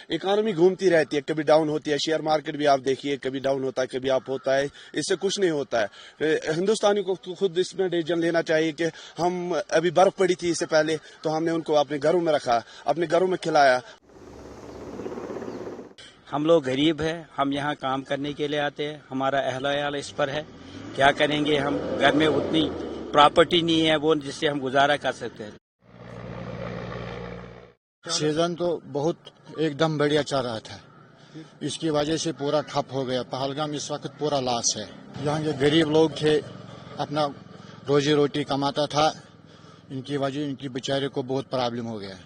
Economy घूमती रहती है, कभी डाउन होती है, शेयर मार्केट भी आप देखिए कभी डाउन होता है कभी अप होता है, इससे कुछ नहीं होता है। हिंदुस्तानी को खुद इसमें डिसीजन लेना चाहिए कि हम अभी बर्फ पड़ी थी इससे पहले तो हमने उनको अपने घरों में रखा, अपने घरों में खिलाया। हम लोग गरीब हैं, हम यहाँ काम करने के लिए आते हैं, हमारा अहल इस पर है, क्या करेंगे हम, घर में उतनी प्रॉपर्टी नहीं है वो जिससे हम गुजारा कर सकते हैं। सीजन तो बहुत एकदम बढ़िया चल रहा था, इसकी वजह से पूरा ठप हो गया। पहलगाम इस वक्त पूरा लॉस है। यहाँ के गरीब लोग थे, अपना रोजी रोटी कमाता था, इनकी वजह इनकी बेचारे को बहुत प्रॉब्लम हो गया।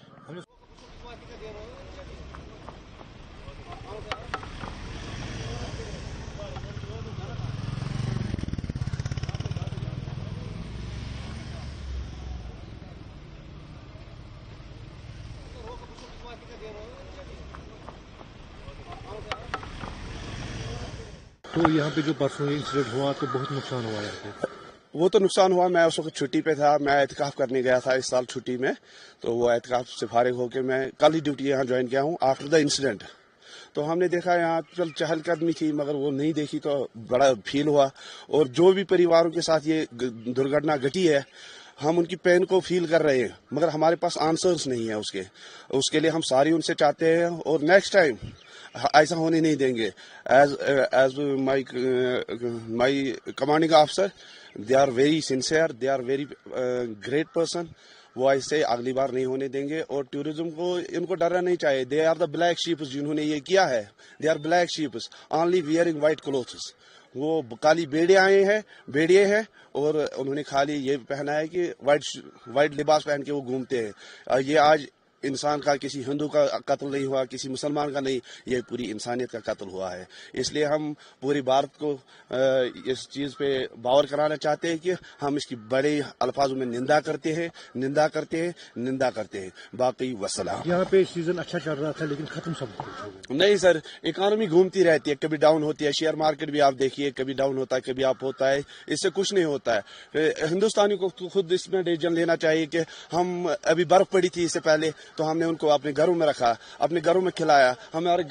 तो यहाँ पे जो परसों इंसिडेंट हुआ तो बहुत नुकसान हुआ यहाँ पे। वो तो नुकसान हुआ, मैं उस वक्त छुट्टी पे था, मैं एहतिकाफ करने गया था इस साल छुट्टी में, तो वो एहतिकाफ से फारिग होकर मैं कल ही ड्यूटी यहाँ ज्वाइन किया हूँ आफ्टर द इंसिडेंट। तो हमने देखा यहाँ चल चहलकदमी थी मगर वो नहीं देखी तो बड़ा फील हुआ। और जो भी परिवारों के साथ ये दुर्घटना घटी है हम उनकी पेन को फील कर रहे हैं मगर हमारे पास आंसर्स नहीं है उसके लिए हम सारी उनसे चाहते हैं और नेक्स्ट टाइम ऐसा होने नहीं देंगे। As my commanding officer, they are very sincere, they are very great person, वो ऐसे अगली बार नहीं होने देंगे। और टूरिज्म को इनको डरना नहीं चाहिए। They are the black sheeps जिन्होंने ये किया है, they are black sheeps only wearing white clothes. वो काली बेड़िए हैं और उन्होंने खाली ये पहना है कि वाइट लिबास पहन के वो घूमते हैं। ये आज इंसान का किसी हिंदू का कत्ल नहीं हुआ, किसी मुसलमान का नहीं, ये पूरी इंसानियत का कत्ल हुआ है। इसलिए हम पूरी भारत को इस चीज़ पे बावर कराना चाहते हैं कि हम इसकी बड़े अल्फाजों में निंदा करते हैं। बाकी वसलाम। यहाँ पे सीजन अच्छा चल रहा था लेकिन खत्म सब हो गया। नहीं सर, इकोनॉमी घूमती रहती है, कभी डाउन होती है, शेयर मार्केट भी आप देखिए कभी डाउन होता है कभी अप होता है, इससे कुछ नहीं होता है। हिंदुस्तानी को खुद इसमें डिसीजन लेना चाहिए कि हम अभी बर्फ पड़ी थी इससे पहले तो हमने उनको अपने घरों में रखा, अपने घरों में खिलाया, हमारे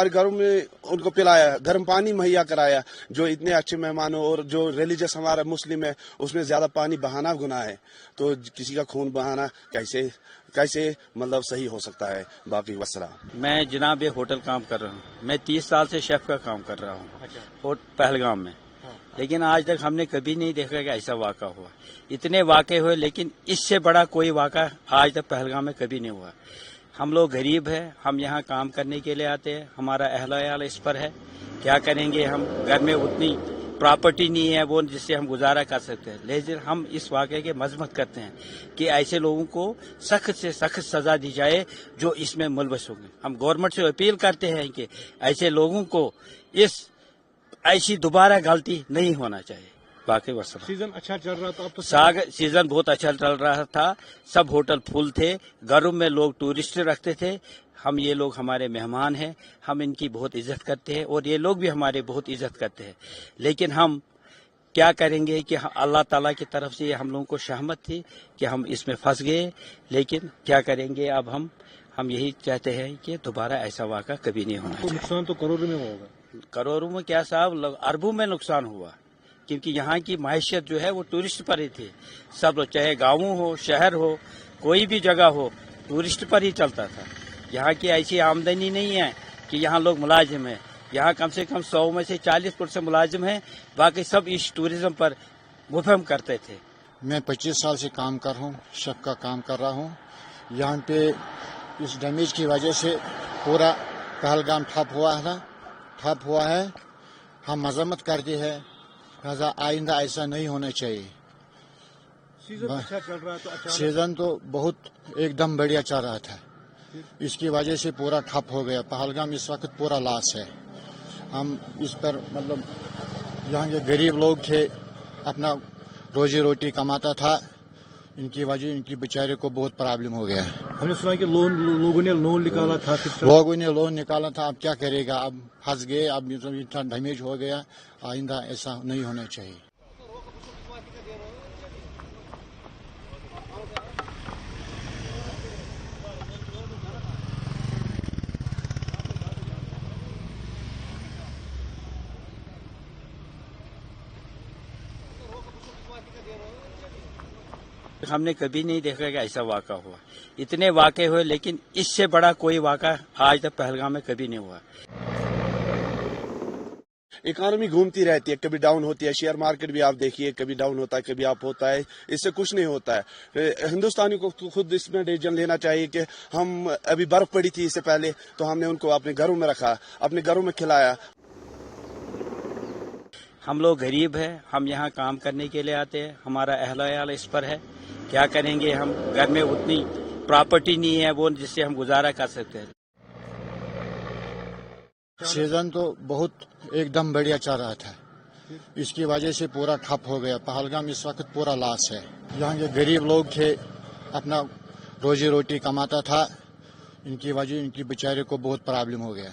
घरों में उनको पिलाया, गर्म पानी मुहैया कराया। जो इतने अच्छे मेहमान हो और जो रिलीजियस हमारा मुस्लिम है उसमें ज्यादा पानी बहाना गुनाह है, तो किसी का खून बहाना कैसे मतलब सही हो सकता है। बाकी वसलाम। मैं जनाब एक होटल काम कर रहा हूँ, मैं 30 साल से शेफ का काम कर रहा हूँ पहलगाम में, लेकिन आज तक हमने कभी नहीं देखा कि ऐसा वाक़ा हुआ। इतने वाक़े हुए लेकिन इससे बड़ा कोई वाक़ा आज तक पहलगाम में कभी नहीं हुआ। हम लोग गरीब हैं, हम यहाँ काम करने के लिए आते हैं, हमारा अहल इस पर है, क्या करेंगे हम, घर में उतनी प्रॉपर्टी नहीं है वो जिससे हम गुजारा कर सकते हैं। लेकिन हम इस वाक़े की मजम्मत करते हैं कि ऐसे लोगों को सख्त से सख्त सज़ा दी जाए जो इसमें मुलवस होंगे। हम गवर्नमेंट से अपील करते हैं कि ऐसे लोगों को ऐसी दोबारा गलती नहीं होना चाहिए। बाकी वसल्लम। सीजन अच्छा चल रहा था तो सीजन बहुत अच्छा चल रहा था, सब होटल फुल थे, घरों में लोग टूरिस्ट रखते थे। हम ये लोग हमारे मेहमान हैं, हम इनकी बहुत इज्जत करते हैं और ये लोग भी हमारे बहुत इज्जत करते हैं। लेकिन हम क्या करेंगे कि अल्लाह ताला की तरफ से हम लोगों को शहमत थी कि हम इसमें फंस गए, लेकिन क्या करेंगे अब हम यही चाहते हैं कि दोबारा ऐसा वाक़ा कभी नहीं होना चाहिए। नुकसान तो करोड़ों में होगा। करोड़ों में क्या साहब, अरबों में नुकसान हुआ, क्योंकि यहाँ की माइशत जो है वो टूरिस्ट पर ही थी। सब लोग चाहे गाँव हो शहर हो कोई भी जगह हो टूरिस्ट पर ही चलता था। यहाँ की ऐसी आमदनी नहीं है कि यहाँ लोग मुलाजिम हैं। यहाँ कम से कम 100 में से 40% मुलाजिम हैं, बाकी सब इस टूरिज्म पर मुफहम करते थे। मैं 25 साल से काम कर रहा हूँ, शेफ का काम कर रहा हूँ। यहाँ पे इस डैमेज की वजह से पूरा पहलगाम ठप हुआ है। हम मजम्मत करते हैं, लिहाजा आइंदा ऐसा नहीं होना चाहिए। सीजन अच्छा चल रहा था। सीजन तो बहुत एकदम बढ़िया चल रहा था, इसकी वजह से पूरा ठप हो गया। पहलगाम इस वक्त पूरा लॉस है। हम इस पर मतलब यहाँ के गरीब लोग थे, अपना रोजी रोटी कमाता था, इनकी वजह इनकी बेचारे को बहुत प्रॉब्लम हो गया। हमने सुना कि लोगों ने लोन निकाला था। अब क्या करेगा, अब फंस गए, अब इतना डैमेज हो गया। आइंदा ऐसा नहीं होना चाहिए। हमने कभी नहीं देखा कि ऐसा वाक़ा हुआ। इतने वाक़े हुए लेकिन इससे बड़ा कोई वाक़ा आज तक पहलगाम में कभी नहीं हुआ। इकॉनमी घूमती रहती है, कभी डाउन होती है, शेयर मार्केट भी आप देखिए कभी डाउन होता है कभी अप होता है, इससे कुछ नहीं होता है। हिंदुस्तानी को खुद इसमें डिसीजन लेना चाहिए कि हम अभी बर्फ पड़ी थी इससे पहले तो हमने उनको अपने घरों में रखा, अपने घरों में खिलाया। हम लोग गरीब हैं, हम यहाँ काम करने के लिए आते हैं, हमारा अहल इस पर है, क्या करेंगे हम, घर में उतनी प्रॉपर्टी नहीं है वो जिससे हम गुजारा कर सकते हैं। सीजन तो बहुत एकदम बढ़िया चल रहा था, इसकी वजह से पूरा ठप हो गया। पहलगाम इस वक्त पूरा लॉस है। यहाँ के गरीब लोग थे, अपना रोजी रोटी कमाता था, इनकी वजह इनकी बेचारे को बहुत प्रॉब्लम हो गया।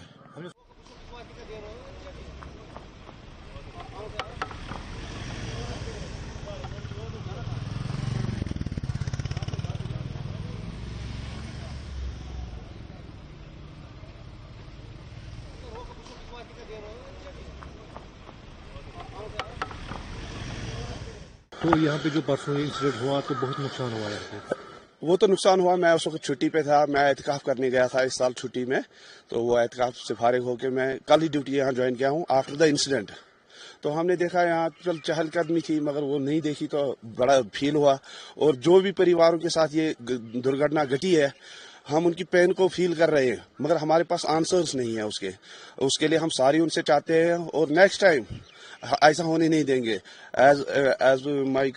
तो यहाँ पे जो परसों इंसिडेंट हुआ तो बहुत नुकसान हुआ यहाँ पे। वो तो नुकसान हुआ, मैं उस वक्त छुट्टी पे था, मैं एहतिकाफ करने गया था इस साल छुट्टी में, तो वो एहतिकाफ से फारिग होकर मैं कल ही ड्यूटी यहाँ ज्वाइन किया हूँ आफ्टर द इंसिडेंट। तो हमने देखा यहाँ चल चहलकदमी थी मगर वो नहीं देखी तो बड़ा फील हुआ। और जो भी परिवारों के साथ ये दुर्घटना घटी है हम उनकी पेन को फील कर रहे हैं मगर हमारे पास आंसर्स नहीं है उसके लिए हम सारी उनसे चाहते हैं और नेक्स्ट टाइम ऐसा होने नहीं देंगे। As my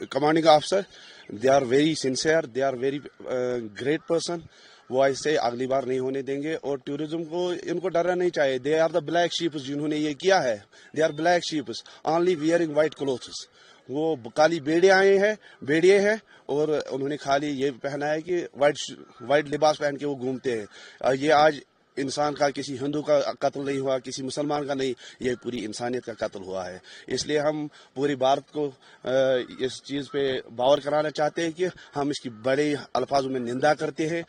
commanding officer, they are very sincere, they are very great person. वो ऐसे अगली बार नहीं होने देंगे और टूरिज्म को इनको डरना नहीं चाहिए। They are the black sheeps जिन्होंने ये किया है, they are black sheeps only wearing white clothes. वो काली बेड़िए हैं और उन्होंने खाली ये पहना है कि व्हाइट लिबास पहन के वो घूमते हैं। ये आज इंसान का किसी हिंदू का कत्ल नहीं हुआ, किसी मुसलमान का नहीं, ये पूरी इंसानियत का कत्ल हुआ है। इसलिए हम पूरी भारत को इस चीज़ पे बावर कराना चाहते हैं कि हम इसकी बड़े अल्फाजों में निंदा करते हैं।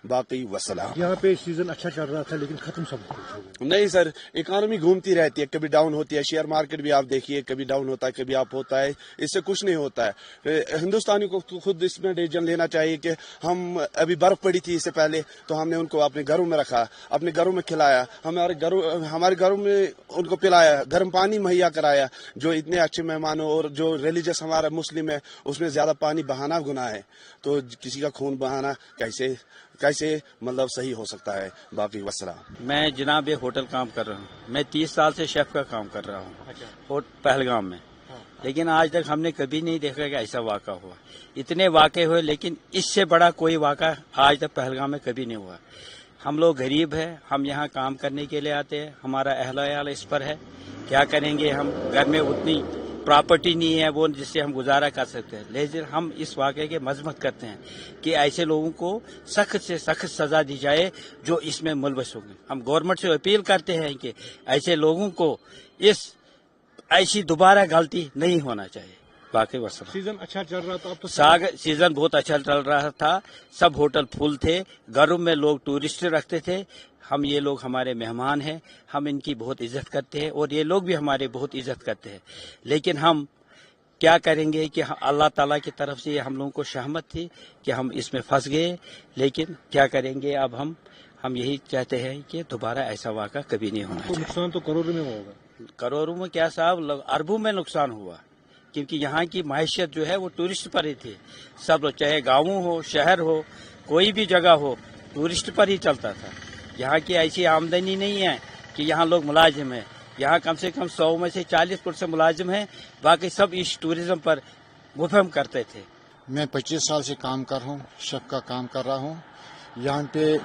बाकी वसलाम। यहाँ पे सीजन अच्छा चल रहा था लेकिन खत्म सब हो गया। नहीं सर, इकॉनमी घूमती रहती है, कभी डाउन होती है, शेयर मार्केट भी आप देखिए कभी डाउन होता है कभी अप होता है, इससे कुछ नहीं होता है। हिंदुस्तानी को खुद इसमें डिसीजन लेना चाहिए कि हम अभी बर्फ पड़ी थी इससे पहले तो हमने उनको अपने घरों में रखा, अपने घरों में खिलाया, हमारे घरों में उनको पिलाया, गर्म पानी मुहैया कराया। जो इतने अच्छे मेहमान हो और जो रिलीजियस हमारा मुस्लिम है उसमें ज्यादा पानी बहाना गुनाह है, तो किसी का खून बहाना कैसे मतलब सही हो सकता है। बाकी वसलाम। मैं जनाब ये होटल काम कर रहा हूँ, मैं 30 साल से शेफ का काम कर रहा हूँ और पहलगाम में, लेकिन आज तक हमने कभी नहीं देखा कि ऐसा वाक़ा हुआ। इतने वाक़े हुए लेकिन इससे बड़ा कोई वाक़ा आज तक पहलगाम में कभी नहीं हुआ। हम लोग गरीब हैं, हम यहाँ काम करने के लिए आते हैं, हमारा अहल इस पर है, क्या करेंगे हम, घर में उतनी प्रॉपर्टी नहीं है वो जिससे हम गुजारा कर सकते हैं। लेकिन हम इस वाक़े की मजम्मत करते हैं कि ऐसे लोगों को सख्त से सख्त सज़ा दी जाए जो इसमें मुलविस होंगे। हम गवर्नमेंट से अपील करते हैं कि ऐसे लोगों को ऐसी दोबारा गलती नहीं होना चाहिए। बाकी वसल्लम। सीजन अच्छा चल रहा था, अब तो सीजन बहुत अच्छा चल रहा था, सब होटल फुल थे, घरों में लोग टूरिस्ट रखते थे। हम ये लोग हमारे मेहमान हैं, हम इनकी बहुत इज्जत करते हैं और ये लोग भी हमारे बहुत इज्जत करते हैं। लेकिन हम क्या करेंगे कि अल्लाह ताला की तरफ से हम लोगों को शहमत थी कि हम इसमें फंस गए, लेकिन क्या करेंगे अब हम यही चाहते हैं कि दोबारा ऐसा वाक़ा कभी नहीं होना चाहिए। नुकसान तो करोड़ों में होगा। करोड़ों में क्या साहब, अरबों में नुकसान हुआ, क्योंकि यहाँ की माइशत जो है वो टूरिस्ट पर ही थी। सब चाहे गाँव हो शहर हो कोई भी जगह हो टूरिस्ट पर ही चलता था। यहाँ की ऐसी आमदनी नहीं है कि यहाँ लोग मुलाजिम हैं। यहाँ कम से कम 100 में से 40% मुलाजिम हैं, बाकी सब इस टूरिज्म पर मुफहम करते थे। मैं 25 साल से काम कर रहा हूँ, शेफ का काम कर रहा हूँ। यहाँ पे